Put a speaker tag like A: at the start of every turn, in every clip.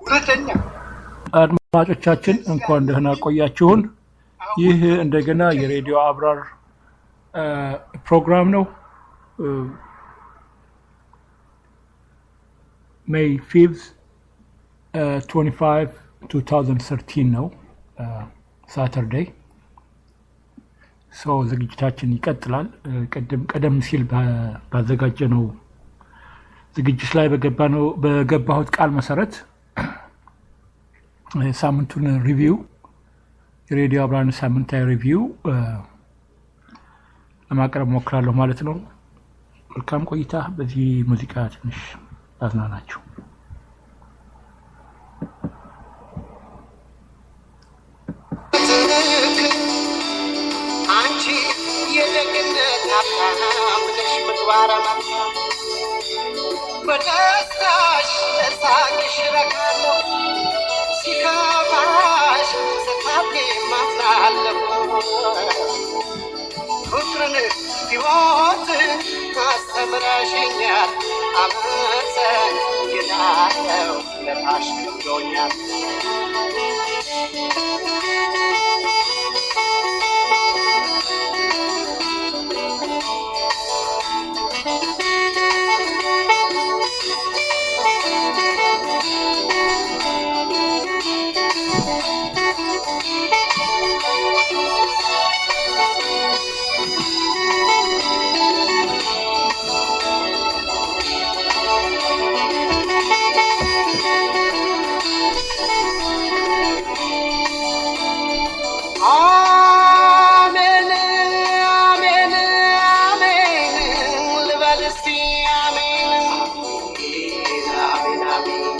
A: ሁለተኛ
B: አድማጮቻችን እንኳን ደህና ቆያችሁን። ይህ እንደገና የሬዲዮ አብራር ፕሮግራም ነው። May 5th 25 2013 ነው ሳተርዴይ። ዝግጅታችን ይቀጥላል። ቀደም ሲል ባዘጋጀነው ዝግጅት ላይ በገባሁት ቃል መሰረት ሳምንቱን ሪቪው የሬዲዮ አብራን ሳምንታዊ ሪቪው ለማቅረብ ሞክራለሁ ማለት ነው። መልካም ቆይታ። በዚህ ሙዚቃ ትንሽ አዝናናችሁ።
A: አንቺ የደግነት አባም ነሽ ምግባረ መልካም በደስታሽ ለሳቅሽ ረካለሁ ሲከፋሽ ስታብቂ ማዝናለሁ ፍቅርን ሕይወት አስተምረሽኛል አመሰግናለሁ ለታሽ ክብዶኛል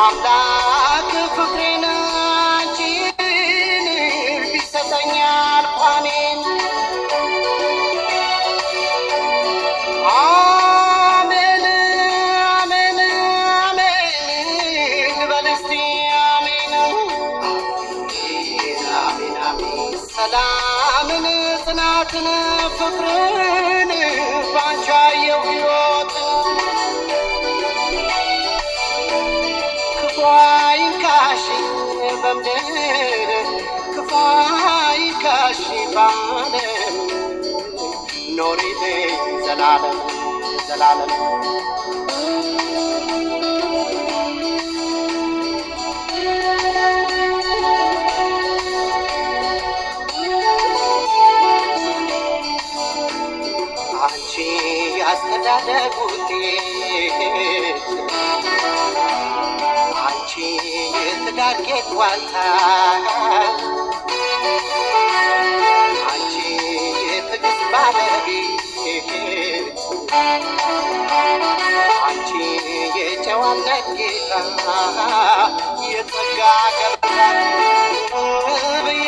A: አምላክ ፍቅሬን አንቺን ቢሰጠኛል ቋሜን አሜን አሜን አሜን በል እስቲ አሜን አሜን አሜን ሰላምን ጽናትን ፍቅርን ባንቺ አየሁ ሕይወትን ክፉይንካሽ በምድር ክፉይንካሽ ባለም ኖሪልኝ ዘላለም ዘላለም አንቺ ያስተዳደግ ውጤት አንቺ የትዳር ጌጥ ዋልታ አንቺ የትዕግስት ባለቤት አንቺ የጨዋነት ጌታ የጸጋ ገበታ ብዬ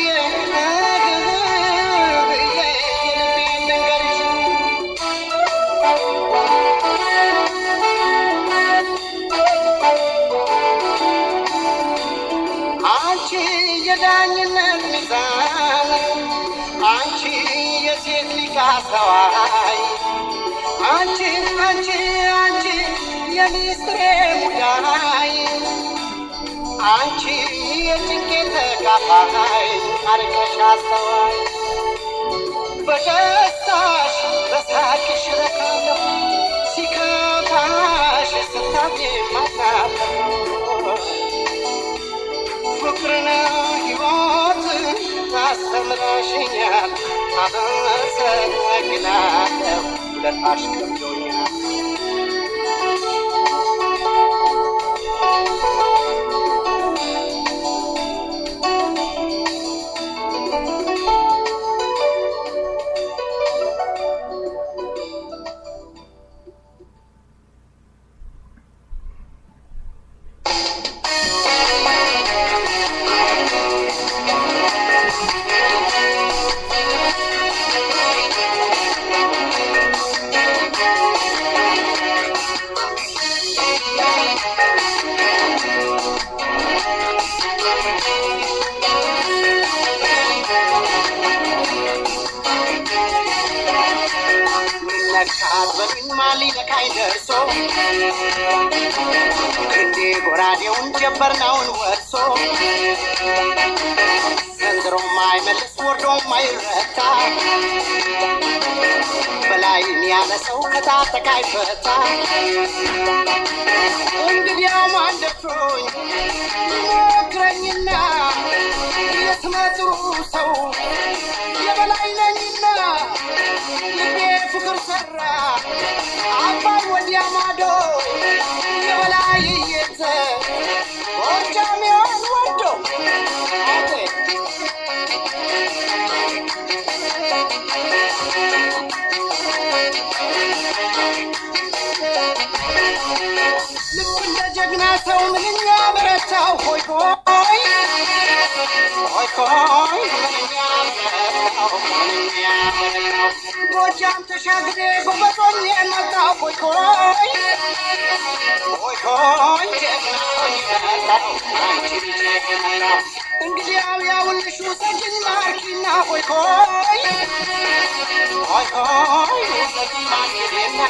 A: የልቤን ልንገርሽ አንቺ የዳኝነት ሚዛን አንቺ የሴት ሊቅ አስተዋይ አንቺ አንቺ አንቺ የሚስጥሬ ሙዳይ አንቺ የጭንቄ ተካፋይ አርቀሽ አስተዋይ በደስታሽ በሳቅሽ ረካለሁ ሲከፋሽ ስታብቂ ማዝናለሁ ፍቅርን ሕይወት አስተምረሽኛል አመሰግናለሁ ለታሽ ከብዶኛል ማሊ ለካይ ደርሶ እንዴ ጎራዴውን ጀበርናውን ወርሶ ዘንድሮ ማይመልስ ወርዶ ማይረታ በላይን ያለ ሰው ከታጠቃ ይፈታ እንግዲያው ማንደፍሮኝ ሞክረኝና የስመጥሩ ሰው የበላይ ነኝና ልቤ ፍቅር ሰራ አባይ ወዲያ ማዶ የበላይ የተ ጎጃሜውን ወዶ ልብ እንደ ጀግና ሰው ምንኛ በረታው ሆይ ሆይ ሆይ ሆይ ምንኛ በረታው ምንኛ በረታው ጎጃም ተሻግሬ ጎበጦኝ መጣው ሆይ ሆይ ሆይ ሆይ ጀግናኝ መጣው አንቺ ጀግና እንግዲያው ያውልሽ ውሰጅኝ ማርኪና ሆይ ሆይ ሆይ ሆይ ውሰጅኝ ማርኪና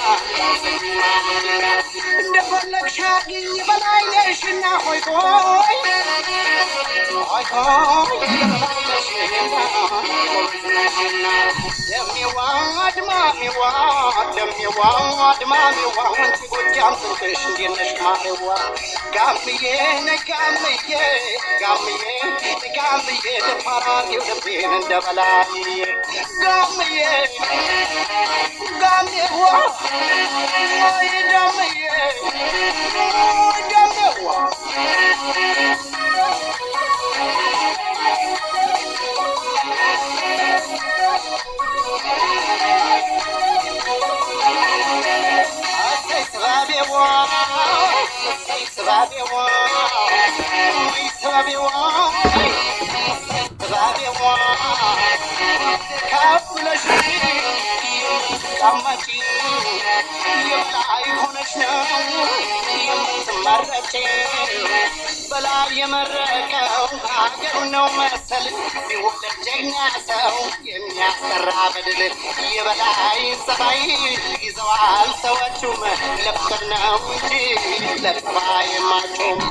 A: እንደፈለግሽ አግኝ በላይ ነሽና ሆይ ሆይ ሆይ ሆይ በላይ ነሽና ደሜዋ አድማሜዋ ደሜዋ አድማሜዋ ወንቺ ጎጃም ትንሽ እንዴት ነሽ ማሬዋ ጋምዬ ነጋምዬ ጋምዬ ጋምዬ ደፋራሪው ልቤን እንደበላይ ጋምዬ ጋምዬዋ ወይ ደምዬ ወይ ደምዬዋ በላይ የመረቀው ሀገሩ ነው መሰል ሲወለድ ጀግና ሰው የሚያስጠራ በድል የበላይ ሰባይ ይዘዋል ሰዎቹም ለፍቅር ነው እንጂ ለጥፋ የማጩም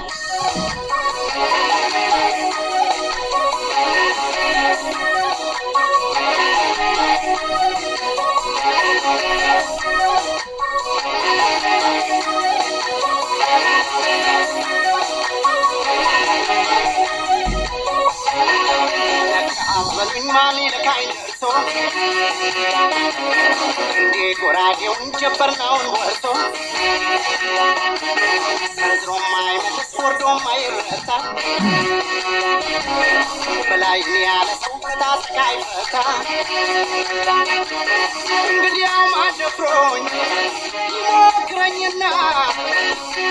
A: ማሊ ለካይ ደርሶ እንዴ ጎራዴውን ጀበርናውን ወርሶ ዘንድሮ ማይመልስ ወርዶ ማይረታ በላይ ያለ ሰው ከታጠቃ ይፈታ እንግዲያው ማደፍሮኝ ይሞክረኝና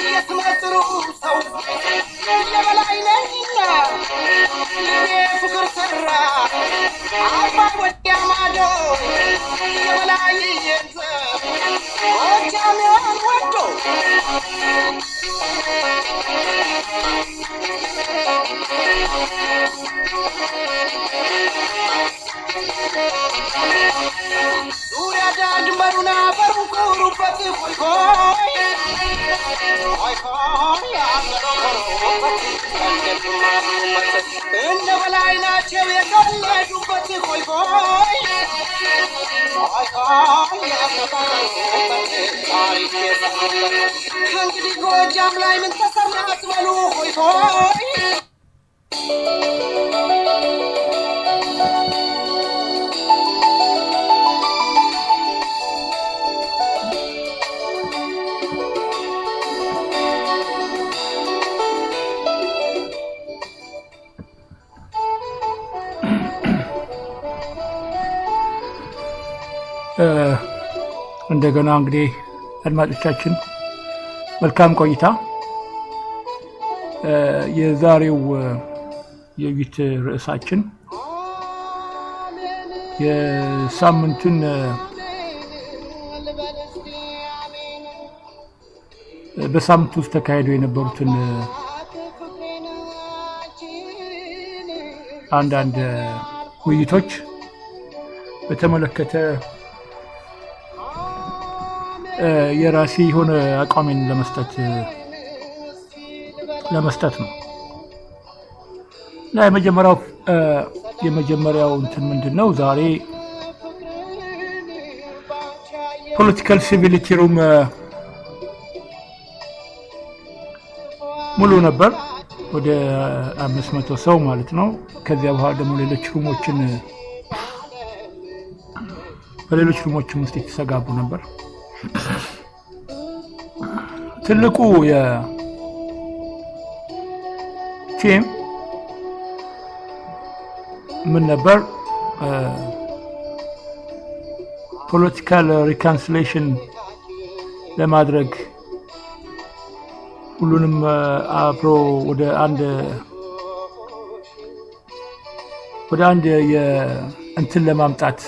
A: የስመጥሩ ሰው የበላይ ነኝና ልቤ ፍቅር ሰራ አባይ ወዲያ ማዶ የበላይ የተ ጎጃሜውን ወዶ ዙሪያ ዳድመሩና በሩቁሩበት ሆይ ሆይ ሆይ ሆይ አመሮበት እንደማሩበት እንደ በላይ ናቸው የቀለዱበት ሆይ ሆይ ሆይ ሆይ ያመሮበት ታሪክ የሰሩበት ከእንግዲህ ጎጃም ላይ ምን ተሰራ አትበሉ ሆይ ሆይ
B: እንደገና እንግዲህ አድማጮቻችን መልካም ቆይታ የዛሬው የውይይት ርዕሳችን የሳምንቱን በሳምንቱ ውስጥ ተካሂደው የነበሩትን አንዳንድ ውይይቶች በተመለከተ የራሴ የሆነ አቋሜን ለመስጠት ነው። እና የመጀመሪያው እንትን ምንድነው ዛሬ ፖለቲካል ሲቪሊቲ ሩም ሙሉ ነበር፣ ወደ 500 ሰው ማለት ነው። ከዚያ በኋላ ደግሞ በሌሎች ሩሞችም ውስጥ የተሰጋቡ ነበር። ትልቁ የቲም ምን ነበር? ፖለቲካል ሪኮንሲሊዬሽን ለማድረግ ሁሉንም አብሮ ወደ አንድ እንትን ለማምጣት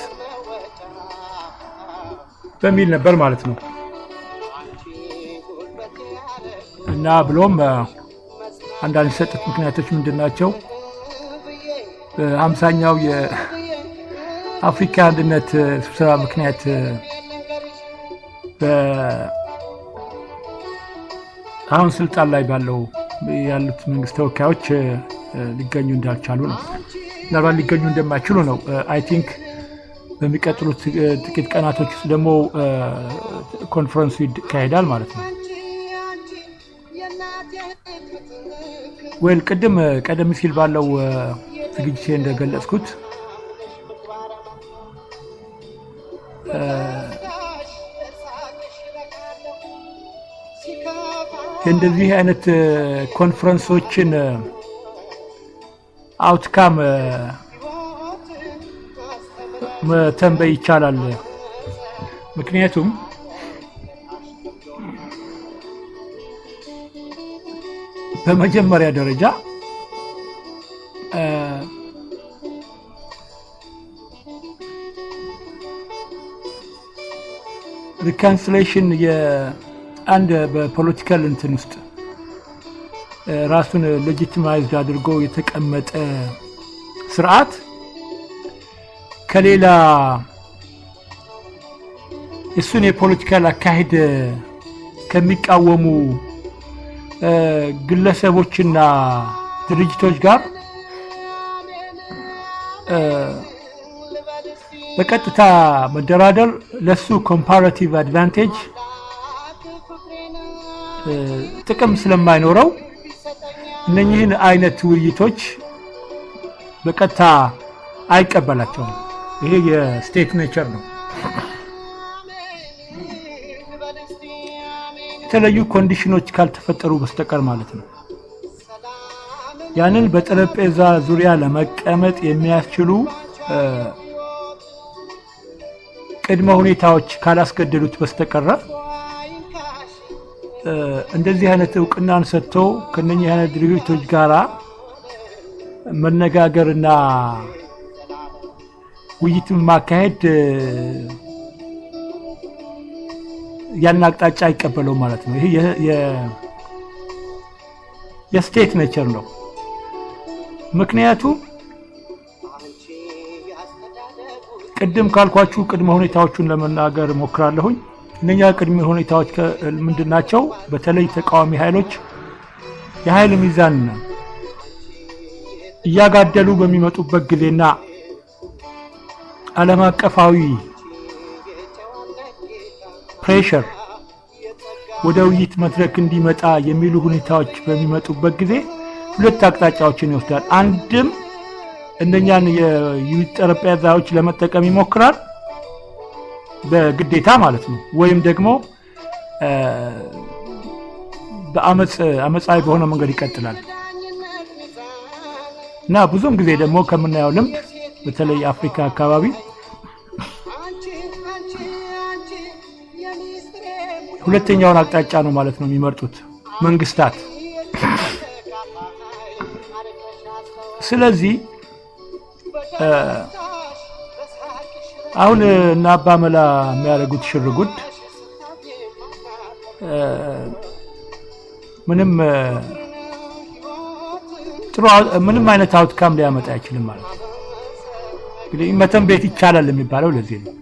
B: በሚል ነበር ማለት ነው። እና ብሎም አንዳንድ የሰጡት ምክንያቶች ምንድናቸው? 50ኛው የአፍሪካ አንድነት ስብሰባ ምክንያት አሁን ስልጣን ላይ ያሉት መንግስት ተወካዮች ሊገኙ እንዳልቻሉ ነው። ምናልባት ሊገኙ እንደማይችሉ ነው። አይ ቲንክ በሚቀጥሉት ጥቂት ቀናቶች ውስጥ ደግሞ ኮንፈረንሱ ይካሄዳል ማለት ነው። ወል ቀደም ሲል ባለው ዝግጅቴ እንደገለጽኩት እንደዚህ አይነት ኮንፈረንሶችን አውትካም መተንበይ ይቻላል። ምክንያቱም በመጀመሪያ ደረጃ ሪኮንሲሊዬሽን አንድ በፖለቲካል እንትን ውስጥ ራሱን ሌጂቲማይዝድ አድርጎ የተቀመጠ ስርዓት ከሌላ እሱን የፖለቲካል አካሄድ ከሚቃወሙ ግለሰቦችና ድርጅቶች ጋር በቀጥታ መደራደር ለሱ ኮምፓራቲቭ አድቫንቴጅ ጥቅም ስለማይኖረው እነኚህን አይነት ውይይቶች በቀጥታ አይቀበላቸውም። ይሄ የስቴት ኔቸር ነው። የተለዩ ኮንዲሽኖች ካልተፈጠሩ በስተቀር ማለት ነው። ያንን በጠረጴዛ ዙሪያ ለመቀመጥ የሚያስችሉ ቅድመ ሁኔታዎች ካላስገደዱት በስተቀር እንደዚህ አይነት እውቅናን ሰጥቶ ከነኚህ አይነት ድርጅቶች ጋራ መነጋገርና ውይይትን ማካሄድ ያን አቅጣጫ አይቀበለው ማለት ነው። ይሄ የስቴት ኔቸር ነው። ምክንያቱም ቅድም ካልኳችሁ ቅድመ ሁኔታዎቹን ለመናገር ሞክራለሁኝ። እነኛ ቅድመ ሁኔታዎች ምንድናቸው? በተለይ ተቃዋሚ ኃይሎች የኃይል ሚዛን እያጋደሉ በሚመጡበት ጊዜና ዓለም አቀፋዊ ፕሬሸር ወደ ውይይት መድረክ እንዲመጣ የሚሉ ሁኔታዎች በሚመጡበት ጊዜ ሁለት አቅጣጫዎችን ይወስዳል። አንድም እነኛን የውይይት ጠረጴዛዎች ለመጠቀም ይሞክራል በግዴታ ማለት ነው፣ ወይም ደግሞ በአመጻዊ በሆነ መንገድ ይቀጥላል። እና ብዙም ጊዜ ደግሞ ከምናየው ልምድ በተለይ አፍሪካ አካባቢ ሁለተኛውን አቅጣጫ ነው ማለት ነው የሚመርጡት መንግስታት። ስለዚህ አሁን እና አባመላ የሚያደርጉት ሽርጉድ ምንም አይነት አውትካም ሊያመጣ አይችልም ማለት ነው። እንግዲህ መተንበይ ይቻላል የሚባለው ለዚህ ነው።